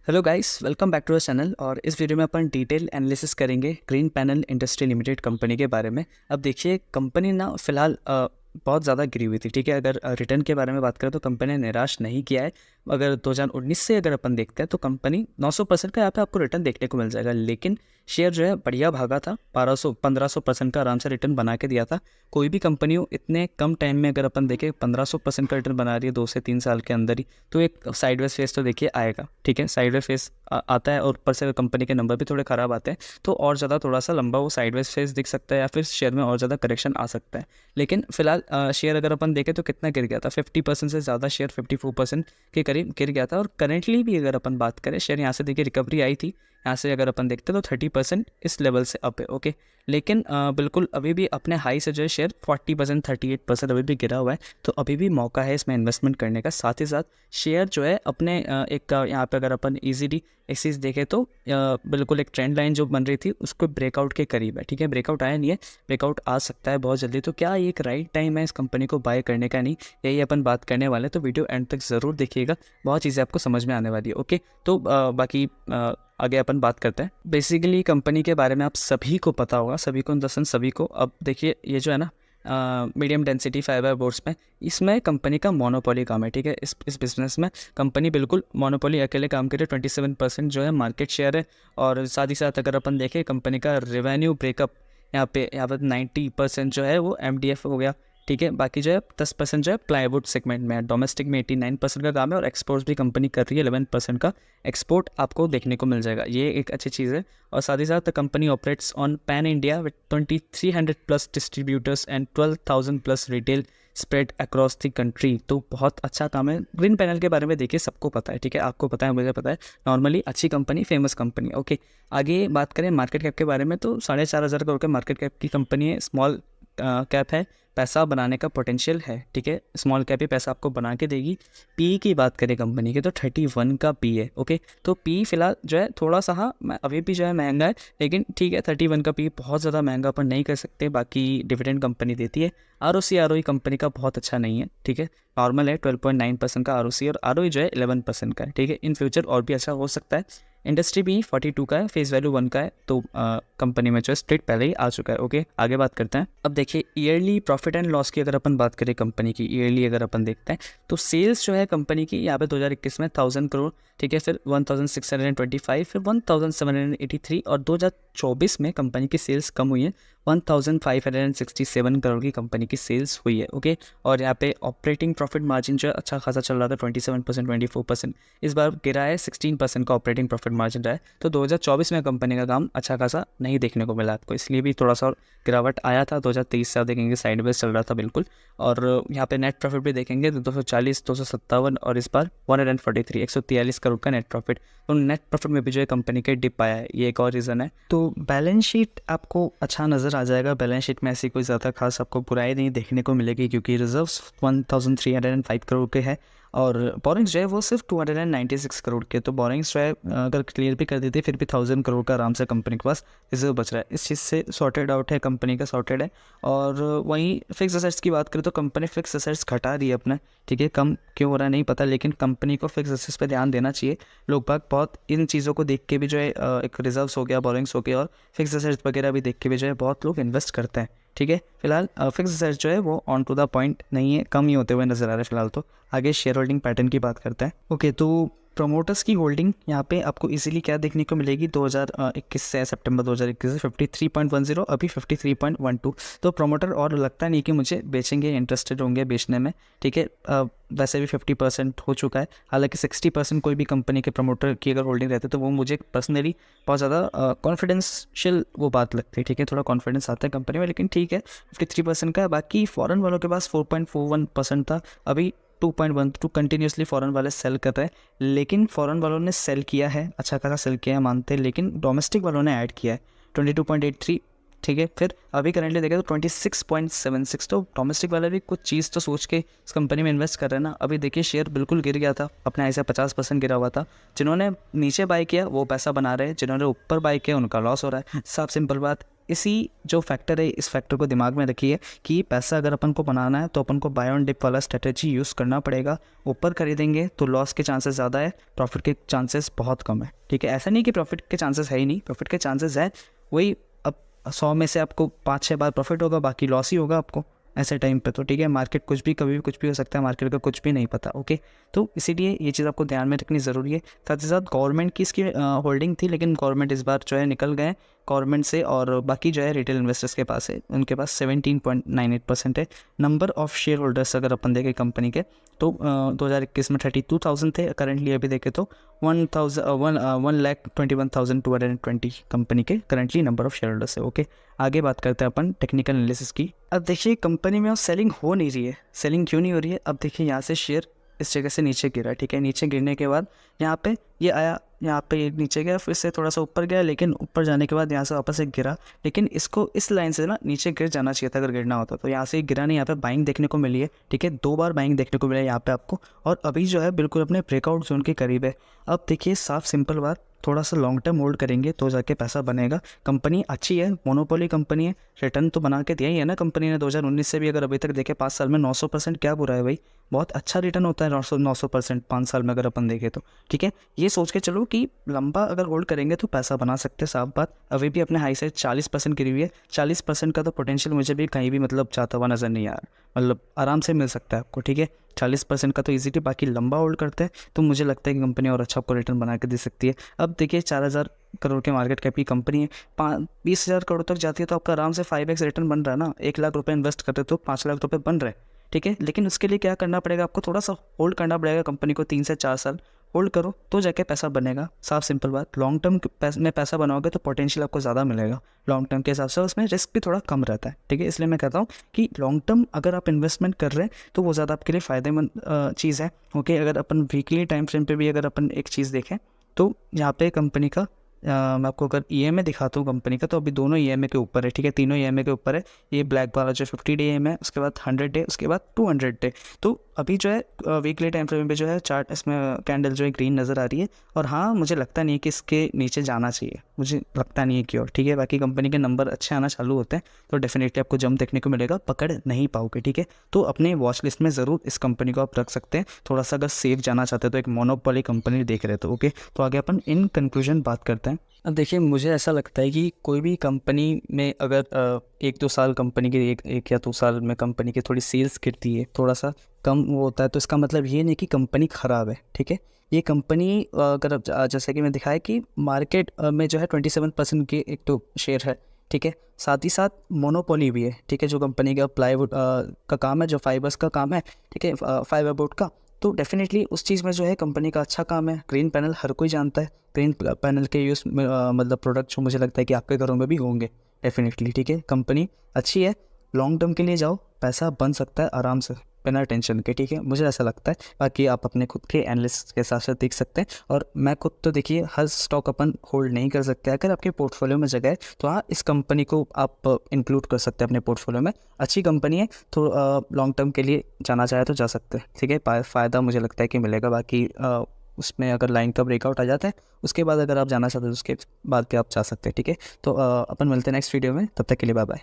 Hello guys, welcome back to our channel. और इस video में अपन डिटेल एनालिसिस करेंगे green panel industry limited company के बारे में। अब देखिए, कंपनी ना फिलहाल बहुत ज़्यादा गिरी हुई थी। ठीक है, अगर रिटर्न के बारे में बात करें तो कंपनी ने निराश नहीं किया है। अगर 2019 से अगर अपन देखते हैं तो कंपनी 900% का यहाँ पे आपको रिटर्न देखने को मिल जाएगा, लेकिन शेयर जो है बढ़िया भागा था। 1200-1500% का आराम से रिटर्न बना के दिया था। कोई भी कंपनी हो इतने कम टाइम में अगर अपन देखें 1500% का रिटर्न बना रही है 2 से 3 साल के अंदर ही, तो एक साइडवेज फेस तो देखिए आएगा। ठीक है, साइडवेज फेस आता है और ऊपर से कंपनी के नंबर भी थोड़े ख़राब आते हैं तो और ज़्यादा थोड़ा सा लंबा वो साइडवेज फेस दिख सकता है या फिर शेयर में और ज़्यादा करेक्शन आ सकता है। लेकिन फिलहाल शेयर अगर अपन देखें तो कितना गिर गया था, 50% से ज़्यादा शेयर 54% के करीब गिर गया था। और करेंटली भी अगर अपन बात करें, शेयर यहाँ से देखिए रिकवरी आई थी, यहाँ से अगर अपन देखते हैं तो 30% इस लेवल से अप है। ओके, लेकिन बिल्कुल अभी भी अपने हाई से जो है शेयर 40% 38% अभी भी गिरा हुआ है, तो अभी भी मौका है इसमें इन्वेस्टमेंट करने का। साथ ही साथ शेयर जो है अपने यहाँ पे अगर अपन इजीली एक चीज़ देखें तो बिल्कुल एक ट्रेंड लाइन जो बन रही थी उसको ब्रेकआउट के करीब है। ठीक है, ब्रेकआउट आया नहीं है, ब्रेकआउट आ सकता है बहुत जल्दी। तो क्या ये एक राइट टाइम है इस कंपनी को बाय करने का? नहीं, यही अपन बात करने वाले हैं, तो वीडियो एंड तक ज़रूर देखिएगा, बहुत चीज़ें आपको समझ में आने वाली है। ओके, तो बाकी आगे अपन बात करते हैं। बेसिकली कंपनी के बारे में आप सभी को पता होगा, सभी को इन द सेंस सभी को। अब देखिए, ये जो है ना मीडियम डेंसिटी फाइबर बोर्ड्स में, इसमें कंपनी का मोनोपोली काम है। ठीक है, इस बिज़नेस में कंपनी बिल्कुल मोनोपोली अकेले काम करे। 27% जो है मार्केट शेयर है। और साथ ही साथ अगर अपन देखें कंपनी का रेवेन्यू ब्रेकअप, यहाँ पर 90% जो है वो MDF हो गया। ठीक है, बाकी जो है 10% जो है प्लाईवुड सेगमेंट में है। डोमेस्टिक में 89% का काम है और एक्सपोर्ट्स भी कंपनी कर रही है। 11% का एक्सपोर्ट आपको देखने को मिल जाएगा, ये एक अच्छी चीज़ है। और साथ ही साथ company operates on pan India with 2300+ distributors and 12,000+ retail spread across the country. तो बहुत अच्छा काम है। ग्रीन पैनल के बारे में देखिए, सबको पता है। ठीक है, आपको पता है, मुझे पता है, नॉर्मली अच्छी कंपनी, फेमस कंपनी। ओके, आगे बात करें मार्केट कैप के बारे में तो 4,500 करोड़ के मार्केट कैप की कंपनी है। स्मॉल कैप है, पैसा बनाने का पोटेंशियल है। ठीक है, स्मॉल कैप ही पैसा आपको बना के देगी। पी की बात करें कंपनी की तो 31 का पी है। ओके, तो पी फिलहाल जो है थोड़ा सा, हाँ, अभी भी जो है महंगा है, लेकिन ठीक है, 31 का पी बहुत ज़्यादा महंगा अपन नहीं कर सकते। बाकी डिविडेंड कंपनी देती है। ROE कंपनी का बहुत अच्छा नहीं है। ठीक है, नॉर्मल है, 12.9% का ROC और ROE जो है 11% का है। ठीक है, इन फ्यूचर और भी अच्छा हो सकता है। इंडस्ट्री भी 42 का है, फेस वैल्यू 1 का है, तो कंपनी में जो है स्ट्रेट पहले ही आ चुका है। ओके, आगे बात करते हैं। अब देखिए, ईयरली प्रॉफिट एंड लॉस की अगर अपन बात करें कंपनी की, ईयरली अगर अपन देखते हैं तो सेल्स जो है कंपनी की यहाँ पे 2021 में 1000 करोड़। ठीक है, फिर 1625, फिर 1783 और 2024 में कंपनी की सेल्स कम हुई है, 1567 करोड़ की कंपनी की सेल्स हुई है। ओके, और यहाँ पे ऑपरेटिंग प्रॉफिट मार्जिन जो है अच्छा खासा चल रहा था, 27%, 24%। इस बार गिरा है, 16% का ऑपरेटिंग प्रॉफिट मार्जिन रहा है। तो 2024 में कंपनी का काम अच्छा खासा नहीं देखने को मिला आपको, इसलिए भी थोड़ा सा और गिरावट आया था। 2023 से आप देखेंगे साइडवेज चल रहा था बिल्कुल। और यहाँ पे नेट प्रॉफिट भी देखेंगे तो 240, 257 और इस बार 143, 143 करोड़ का नेट प्रॉफिट। तो नेट प्रॉफिट में भी जो है कंपनी का डिप आया है, ये एक और रीज़न है। तो बैलेंस शीट आपको अच्छा नज़र आ जाएगा। बैलेंस शीट में ऐसी कोई ज़्यादा खास आपको बुराई नहीं देखने को मिलेगी, क्योंकि रिजर्व्स 1305 करोड़ के हैं और बोरिंग्स जो है वो सिर्फ 296 करोड़ के। तो बोरिंग्स जो है अगर क्लियर भी कर देते फिर भी 1000 करोड़ का आराम से कंपनी के पास रिजर्व बच रहा है। इस चीज़ से सॉर्टेड आउट है, कंपनी का सॉर्टेड है। और वहीं फिक्स असेट्स की बात करें तो कंपनी फिक्स असेट्स घटा रही है अपने। ठीक है, कम क्यों हो रहा है नहीं पता, लेकिन कंपनी को फिक्स असेट्स पे ध्यान देना चाहिए। लोग बाग बहुत इन चीज़ों को देख के भी जो है एक रिजर्व्स हो गया, बोरिंग्स हो गया और फिक्स असेट्स वगैरह भी देख के भी जो है बहुत लोग इन्वेस्ट करते हैं। ठीक है, फिलहाल फिक्स असेट्स जो है वो ऑन टू द पॉइंट नहीं है, कम ही होते हुए नजर आ रहे हैं फिलहाल। तो आगे शेयर होल्डिंग पैटर्न की बात करते हैं। ओके, तो प्रोमोटर्स की होल्डिंग यहाँ पे आपको इजीली क्या देखने को मिलेगी, 2021 से, सितंबर 2021 से 53.10, अभी 53.12। तो प्रोमोटर और लगता नहीं कि मुझे बेचेंगे, इंटरेस्टेड होंगे बेचने में। ठीक है, वैसे भी 50% हो चुका है। हालांकि 60% कोई भी कंपनी के प्रमोटर की अगर होल्डिंग रहती है तो वो मुझे पर्सनली बहुत ज़्यादा कॉन्फिडेंशियल वो बात लगती है। ठीक है, थोड़ा कॉन्फिडेंस आता है कंपनी में, लेकिन ठीक है, 53% का है। बाकी फॉरेन वालों के पास 4.41% था, अभी 2.12 कंटिन्यूसली फॉरेन वाले सेल कर रहे हैं। लेकिन फॉरेन वालों ने सेल किया है, अच्छा खासा सेल किया है मानते हैं, लेकिन डोमेस्टिक वालों ने ऐड किया है 22.83। ठीक है, फिर अभी करंटली देखें तो 26.76। तो डोमेस्टिक वाले भी कुछ चीज़ तो सोच के इस कंपनी में इन्वेस्ट कर रहे हैं ना। अभी देखिए, शेयर बिल्कुल गिर गया था, अपने ऐसे 50% गिरा हुआ था। जिन्होंने नीचे बाय किया वो पैसा बना रहे हैं, जिन्होंने ऊपर बाय किया उनका लॉस हो रहा है। साफ सिंपल बात, इसी जो फैक्टर है, इस फैक्टर को दिमाग में रखिए कि पैसा अगर अपन को बनाना है तो अपन को बाय ऑन डिप वाला स्ट्रेटेजी यूज़ करना पड़ेगा। ऊपर खरीदेंगे तो लॉस के चांसेस ज़्यादा है, प्रॉफिट के चांसेस बहुत कम है, ठीक है। ऐसा नहीं कि प्रॉफिट के चांसेस है ही नहीं, प्रॉफिट के चांसेस है, वही अब 100 में से आपको 5-6 बार प्रॉफिट होगा, बाकी लॉस ही होगा आपको ऐसे टाइम पे तो, ठीक है। मार्केट कुछ भी कभी भी कुछ भी हो सकता है, मार्केट का कुछ भी नहीं पता, ओके। तो इसीलिए ये चीज़ आपको ध्यान में रखनी ज़रूरी है। साथ ही साथ गवर्नमेंट की इसकी होल्डिंग थी, लेकिन गवर्नमेंट इस बार जो है निकल गए गवर्नमेंट से, और बाकी जो है रिटेल इन्वेस्टर्स के पास है, उनके पास 17.98% है। नंबर ऑफ शेयर होल्डर्स अगर अपन देखें कंपनी के तो 2021 में 32,000 थे, करंटली अभी देखें तो 1,21,220 कंपनी के currently number of share holders है, ओके। आगे बात करते हैं अपन टेक्निकल एनालिसिस की। अब देखिए कंपनी में सेलिंग हो नहीं रही है, सेलिंग क्यों नहीं हो रही है? अब देखिए यहाँ से शेयर इस जगह से नीचे गिरा, ठीक है। नीचे गिरने के बाद यहाँ पे ये आया, यहाँ पे ये नीचे गया, फिर से थोड़ा सा ऊपर गया, लेकिन ऊपर जाने के बाद यहाँ से वापस एक गिरा, लेकिन इसको इस लाइन से ना नीचे गिर जाना चाहिए था अगर गिरना होता तो। यहाँ से गिरा नहीं, यहाँ पे बाइंग देखने को मिली है, ठीक है। 2 बार बाइंग देखने को मिला है यहाँ पे आपको, और अभी जो है बिल्कुल अपने ब्रेकआउट जोन के करीब है। अब देखिए साफ सिंपल बात, थोड़ा सा लॉन्ग टर्म होल्ड करेंगे तो जाके पैसा बनेगा। कंपनी अच्छी है, मोनोपोली कंपनी है, रिटर्न तो बना के दिया ही है ना कंपनी ने 2019 से भी, अगर अभी तक देखें 5 साल में 900%, क्या बुरा है भाई, बहुत अच्छा रिटर्न होता है 900% 5 साल में अगर अपन देखें तो, ठीक है। ये सोच के चलो कि लंबा अगर होल्ड करेंगे तो पैसा बना सकते हैं, साफ बात। अभी भी अपने हाई से 40% गिरी हुई है, 40% का तो पोटेंशियल मुझे भी कहीं भी मतलब चाहता हुआ नज़र नहीं आ रहा, मतलब आराम से मिल सकता है आपको, ठीक है। 40% का तो ईजीली, बाकी लंबा होल्ड करते हैं तो मुझे लगता है कि कंपनी और अच्छा आपको रिटर्न बना के दे सकती है। अब देखिए 4,000 करोड़ के मार्केट कैप की कंपनी है, 20,000 करोड़ तक जाती है तो आपका आराम से 5x रिटर्न बन रहा है ना। 1 लाख रुपए इन्वेस्ट करते तो 5 लाख रुपए बन रहे हैं, ठीक है। लेकिन उसके लिए क्या करना पड़ेगा आपको, थोड़ा सा होल्ड करना पड़ेगा कंपनी को, 3 से 4 साल होल्ड करो तो जाके पैसा बनेगा, साफ सिंपल बात। लॉन्ग टर्म में पैसा बनाओगे तो पोटेंशियल आपको ज़्यादा मिलेगा लॉन्ग टर्म के हिसाब से, उसमें रिस्क भी थोड़ा कम रहता है, ठीक है। इसलिए मैं कहता हूँ कि लॉन्ग टर्म अगर आप इन्वेस्टमेंट कर रहे हैं तो वो ज़्यादा आपके लिए फ़ायदेमंद चीज़ है, ओके। अगर अपन वीकली टाइम फ्रेम पे भी अगर अपन एक चीज़ देखें तो यहाँ पे कंपनी का मैं आपको अगर ईएमए दिखाता हूँ कंपनी का, तो अभी दोनों ईएमए के ऊपर है, ठीक है। तीनों ईएमए के ऊपर है। ये ब्लैक वाला जो 50 डे ईएमए है, उसके बाद 100 डे, उसके बाद 200 डे। तो अभी जो है वीकली टाइम फ्रेम पे जो है चार्ट, इसमें कैंडल जो है ग्रीन नज़र आ रही है, और हाँ मुझे लगता नहीं है कि इसके नीचे जाना चाहिए, मुझे लगता नहीं है कि, और ठीक है। बाकी कंपनी के नंबर अच्छे आना चालू होते हैं तो डेफिनेटली आपको जंप देखने को मिलेगा, पकड़ नहीं पाओगे, ठीक है। तो अपने वॉच लिस्ट में ज़रूर इस कंपनी को आप रख सकते हैं, थोड़ा सा अगर सेफ जाना चाहते हैं तो, एक मोनोपोली कंपनी देख रहे तो, ओके। तो आगे अपन इन कंक्लूजन बात करते हैं। अब देखिए मुझे ऐसा लगता है कि कोई भी कंपनी में अगर 1-2 साल कंपनी के, एक या 2 साल में कंपनी की थोड़ी सेल्स गिरती है, थोड़ा सा कम वो होता है, तो इसका मतलब ये नहीं कि कंपनी ख़राब है, ठीक है। ये कंपनी अगर जैसे कि मैं दिखाया कि मार्केट में जो है 27% के एक तो शेयर है, ठीक है। साथ ही साथ मोनोपोली भी है, ठीक है। जो कंपनी का प्लाईवुड का काम है, जो फाइबर्स का काम है, ठीक है, फाइबर बोर्ड का, तो डेफिनेटली उस चीज़ में जो है कंपनी का अच्छा काम है। ग्रीन पैनल हर कोई जानता है, ग्रीन पैनल के यूज़ मतलब प्रोडक्ट जो मुझे लगता है कि आपके घरों में भी होंगे डेफिनेटली, ठीक है। कंपनी अच्छी है, लॉन्ग टर्म के लिए जाओ, पैसा बन सकता है आराम से बिना टेंशन के, ठीक है, मुझे ऐसा लगता है। बाकी आप अपने खुद के एनालिस्ट के हिसाब से देख सकते हैं, और मैं खुद तो देखिए हर स्टॉक अपन होल्ड नहीं कर सकते। अगर आपके पोर्टफोलियो में जगह है तो हाँ, इस कंपनी को आप इंक्लूड कर सकते हैं अपने पोर्टफोलियो में, अच्छी कंपनी है। तो लॉन्ग टर्म के लिए जाना चाहे तो जा सकते हैं, ठीक है। फ़ायदा मुझे लगता है कि मिलेगा। बाकी उसमें अगर लाइन का ब्रेकआउट आ जाता है उसके बाद अगर आप जाना चाहते हैं तो उसके बाद भी आप जा सकते हैं, ठीक है। तो अपन मिलते हैं नेक्स्ट वीडियो में, तब तक के लिए बाय बाय।